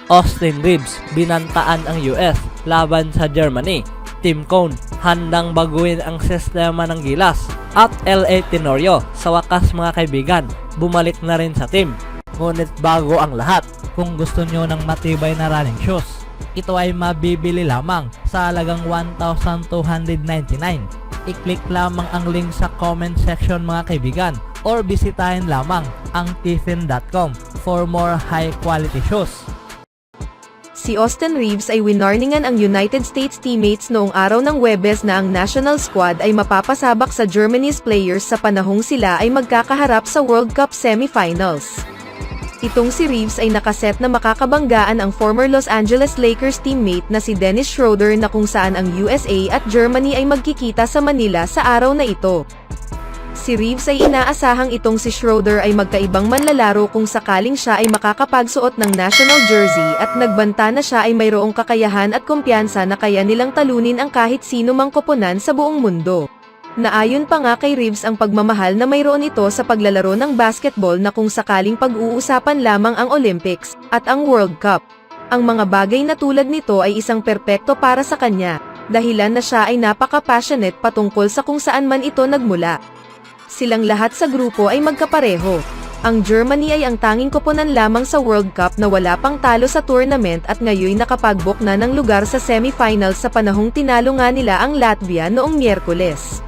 Austin Reeves, binantaan ang US laban sa Germany. Tim Cone, handang baguhin ang sistema ng gilas. At LA Tenorio, sa wakas mga kaibigan, bumalik na rin sa team. Ngunit bago ang lahat, kung gusto nyo ng matibay na running shoes, ito ay mabibili lamang sa halagang $1,299. I-click lamang ang link sa comment section mga kaibigan or bisitahin lamang ang tiffin.com for more high quality shoes. Si Austin Reeves ay winarningan ang United States teammates noong araw ng Huwebes na ang national squad ay mapapasabak sa Germany's players sa panahong sila ay magkakaharap sa World Cup semifinals. Itong si Reeves ay nakaset na makakabanggaan ang former Los Angeles Lakers teammate na si Dennis Schroeder na kung saan ang USA at Germany ay magkikita sa Manila sa araw na ito. Si Reeves ay inaasahang itong si Schroeder ay magkaibang manlalaro kung sakaling siya ay makakapagsuot ng national jersey at nagbanta na siya ay mayroong kakayahan at kumpiyansa na kaya nilang talunin ang kahit sino mang koponan sa buong mundo. Naayon pa nga kay Reeves ang pagmamahal na mayroon ito sa paglalaro ng basketball na kung sakaling pag-uusapan lamang ang Olympics at ang World Cup. Ang mga bagay na tulad nito ay isang perpekto para sa kanya, dahilan na siya ay napaka-passionate patungkol sa kung saan man ito nagmula. Silang lahat sa grupo ay magkapareho. Ang Germany ay ang tanging koponan lamang sa World Cup na wala pang talo sa tournament at ngayon nakapag-book na ng lugar sa semifinals sa panahong tinalo nga nila ang Latvia noong Miyerkules.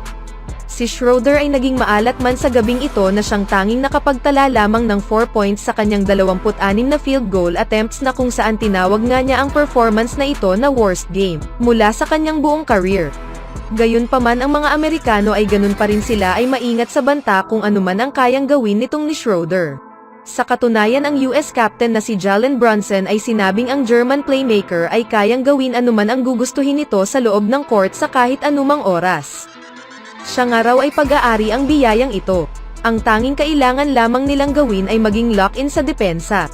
Si Schroeder ay naging maalat man sa gabing ito na siyang tanging nakapagtala lamang ng 4 points sa kanyang 26 na field goal attempts na kung saan tinawag nga niya ang performance na ito na worst game mula sa kanyang buong career. Gayunpaman ang mga Amerikano ay ganun pa rin sila ay maingat sa banta kung anuman ang kayang gawin nitong ni Schroeder. Sa katunayan ang US captain na si Jalen Brunson ay sinabing ang German playmaker ay kayang gawin anuman ang gugustuhin nito sa loob ng court sa kahit anumang oras. Siya nga raw ay pag-aari ang biyayang ito. Ang tanging kailangan lamang nilang gawin ay maging lock-in sa depensa.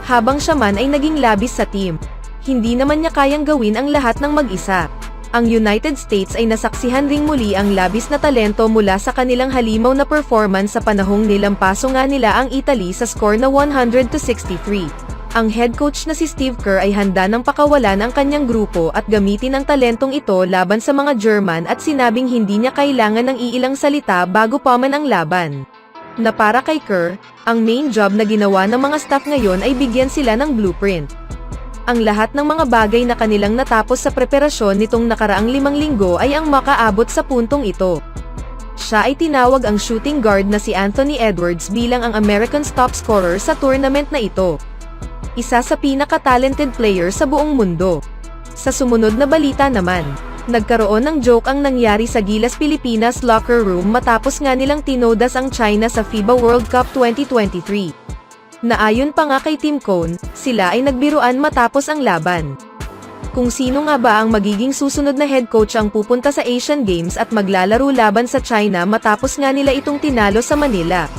Habang siya man ay naging labis sa team, hindi naman niya kayang gawin ang lahat ng mag-isa. Ang United States ay nasaksihan ring muli ang labis na talento mula sa kanilang halimaw na performance sa panahong nilampaso nga nila ang Italy sa score na 100-63. Ang head coach na si Steve Kerr ay handa ng pakawalan ang kanyang grupo at gamitin ang talentong ito laban sa mga German at sinabing hindi niya kailangan ng iilang salita bago pa man ang laban. Na para kay Kerr, ang main job na ginawa ng mga staff ngayon ay bigyan sila ng blueprint. Ang lahat ng mga bagay na kanilang natapos sa preparasyon nitong nakaraang 5 linggo ay ang makaabot sa puntong ito. Siya ay tinawag ang shooting guard na si Anthony Edwards bilang ang American's top scorer sa tournament na ito. Isa sa pinaka-talented player sa buong mundo. Sa sumunod na balita naman, nagkaroon ng joke ang nangyari sa Gilas Pilipinas locker room matapos nga nilang tinodas ang China sa FIBA World Cup 2023. Naayon pa nga kay Tim Cone, sila ay nagbiruan matapos ang laban. Kung sino nga ba ang magiging susunod na head coach ang pupunta sa Asian Games at maglalaro laban sa China matapos nga nila itong tinalo sa Manila.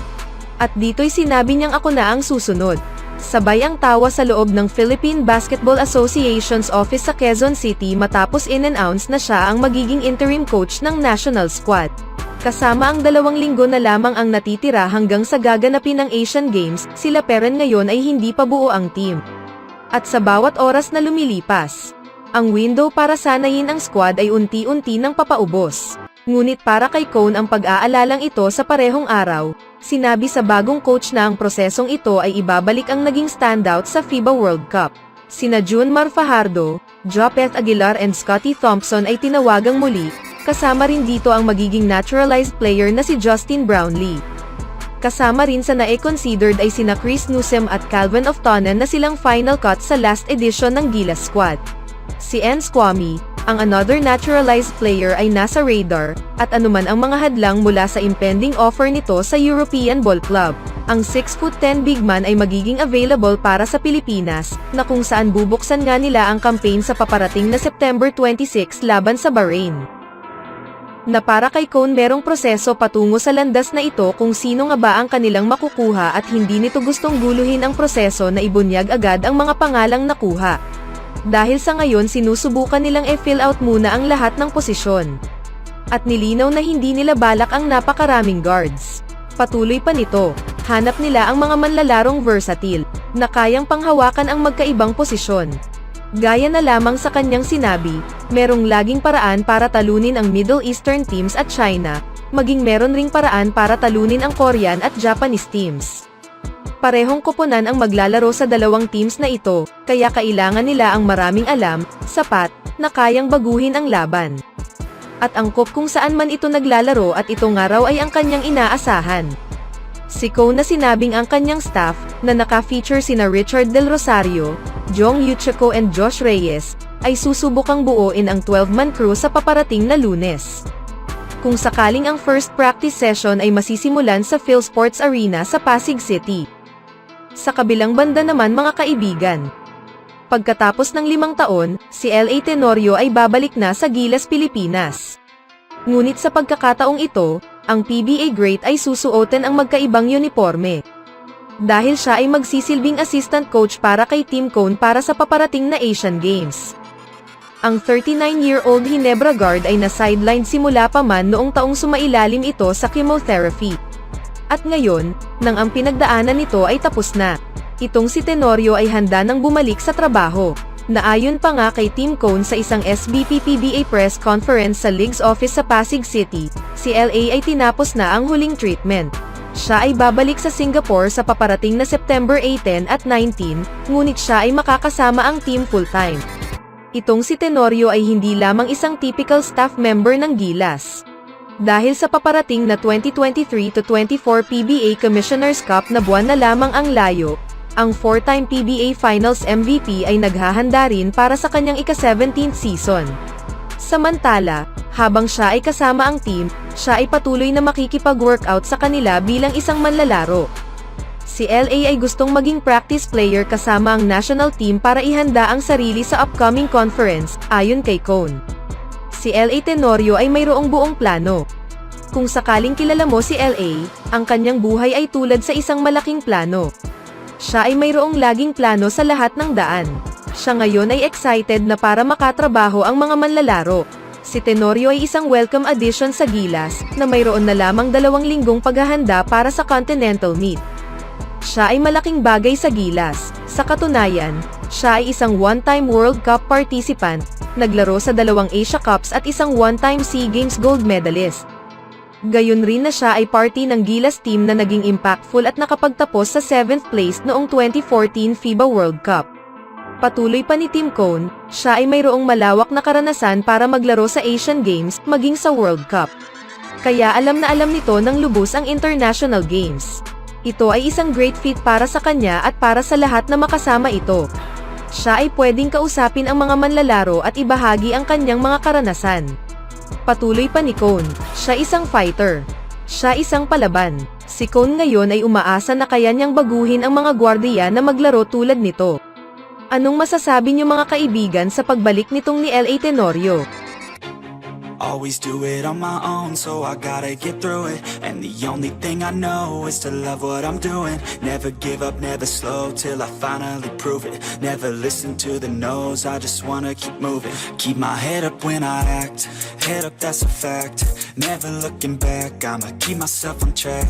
At dito'y sinabi niyang ako na ang susunod. Sabay ang tawa sa loob ng Philippine Basketball Association's office sa Quezon City matapos in-announce na siya ang magiging interim coach ng national squad. Kasama ang 2 linggo na lamang ang natitira hanggang sa gaganapin ng Asian Games, sila Peren ngayon ay hindi pa buo ang team. At sa bawat oras na lumilipas, ang window para sanayin ang squad ay unti-unti nang papaubos. Ngunit para kay Cone ang pag-aalalang ito sa parehong araw, sinabi sa bagong coach na ang prosesong ito ay ibabalik ang naging standout sa FIBA World Cup. Sina Junmar Fajardo, Jopeth Aguilar and Scotty Thompson ay tinawagang muli. Kasama rin dito ang magiging naturalized player na si Justin Brownlee. Kasama rin sa na-considered ay sina Chris Newsom at Calvin Oftonen na silang final cut sa last edition ng Gilas squad. Si N. Squammy, ang another naturalized player ay nasa radar, at anuman ang mga hadlang mula sa impending offer nito sa European Ball Club. Ang 6'10" big man ay magiging available para sa Pilipinas, na kung saan bubuksan nga nila ang campaign sa paparating na September 26 laban sa Bahrain. Na para kay Cone merong proseso patungo sa landas na ito kung sino nga ba ang kanilang makukuha at hindi nito gustong guluhin ang proseso na ibunyag agad ang mga pangalang nakuha. Dahil sa ngayon sinusubukan nilang i-fill out muna ang lahat ng posisyon. At nilinaw na hindi nila balak ang napakaraming guards. Patuloy pa nito, hanap nila ang mga manlalarong versatile. na kayang panghawakan ang magkaibang posisyon. Gaya na lamang sa kanyang sinabi, merong laging paraan para talunin ang Middle Eastern teams at China, maging meron ring paraan para talunin ang Korean at Japanese teams. Parehong koponan ang maglalaro sa dalawang teams na ito, kaya kailangan nila ang maraming alam, sapat, na kayang baguhin ang laban. At angkop kung saan man ito naglalaro at ito nga raw ay ang kanyang inaasahan. Si Cone na sinabing ang kanyang staff, na naka-feature sina Richard Del Rosario, Jong Yuchiko and Josh Reyes, ay susubukang buuin ang 12-man crew sa paparating na Lunes. Kung sakaling ang first practice session ay masisimulan sa PhilSports Arena sa Pasig City. Sa kabilang banda naman mga kaibigan, pagkatapos ng 5 taon, si L.A. Tenorio ay babalik na sa Gilas, Pilipinas. Ngunit sa pagkakataong ito, ang PBA great ay susuotin ang magkaibang uniforme. Dahil siya ay magsisilbing assistant coach para kay Team Cone para sa paparating na Asian Games. Ang 39-year-old Ginebra guard ay na-sidelined simula pa man noong taong sumailalim ito sa chemotherapy. At ngayon, nang ang pinagdaanan nito ay tapos na, itong si Tenorio ay handa nang bumalik sa trabaho. Naayon pa nga kay Team Cone sa isang SBP-PBA press conference sa League's office sa Pasig City, si LA ay tinapos na ang huling treatment. Siya ay babalik sa Singapore sa paparating na September 18 at 19, ngunit siya ay makakasama ang team full-time. Itong si Tenorio ay hindi lamang isang typical staff member ng Gilas. Dahil sa paparating na 2023-24 PBA Commissioner's Cup na buwan na lamang ang layo, ang 4-time PBA Finals MVP ay naghahanda rin para sa kanyang ika-17th season. Samantala, habang siya ay kasama ang team, siya ay patuloy na makikipag-workout sa kanila bilang isang manlalaro. Si LA ay gustong maging practice player kasama ang national team para ihanda ang sarili sa upcoming conference, ayon kay Cone. Si LA Tenorio ay mayroong buong plano. Kung sakaling kilala mo si LA, ang kanyang buhay ay tulad sa isang malaking plano. Siya ay mayroong laging plano sa lahat ng daan. Siya ngayon ay excited na para makatrabaho ang mga manlalaro. Si Tenorio ay isang welcome addition sa Gilas, na mayroon na lamang 2 linggong paghahanda para sa Continental Meet. Siya ay malaking bagay sa Gilas. Sa katunayan, siya ay isang one-time World Cup participant, naglaro sa 2 Asia Cups at isang one-time SEA Games gold medalist. Gayon rin na siya ay party ng Gilas team na naging impactful at nakapagtapos sa 7th place noong 2014 FIBA World Cup. Patuloy pa ni Team Cone, siya ay mayroong malawak na karanasan para maglaro sa Asian Games, maging sa World Cup. Kaya alam na alam nito ng lubos ang International Games. Ito ay isang great fit para sa kanya at para sa lahat na makasama ito. Siya ay pwedeng kausapin ang mga manlalaro at ibahagi ang kanyang mga karanasan. Patuloy pa ni Cone, siya isang fighter. Siya isang palaban. Si Cone ngayon ay umaasa na kaya niyang baguhin ang mga gwardiya na maglaro tulad nito. Anong masasabi niyo mga kaibigan sa pagbalik nitong ni LA Tenorio? Always do it on my own, so I gotta get through it. And the only thing I know is to love what I'm doing. Never give up, never slow, till I finally prove it. Never listen to the no's, I just wanna keep moving. Keep my head up when I act, head up, that's a fact. Never looking back, I'ma keep myself on track.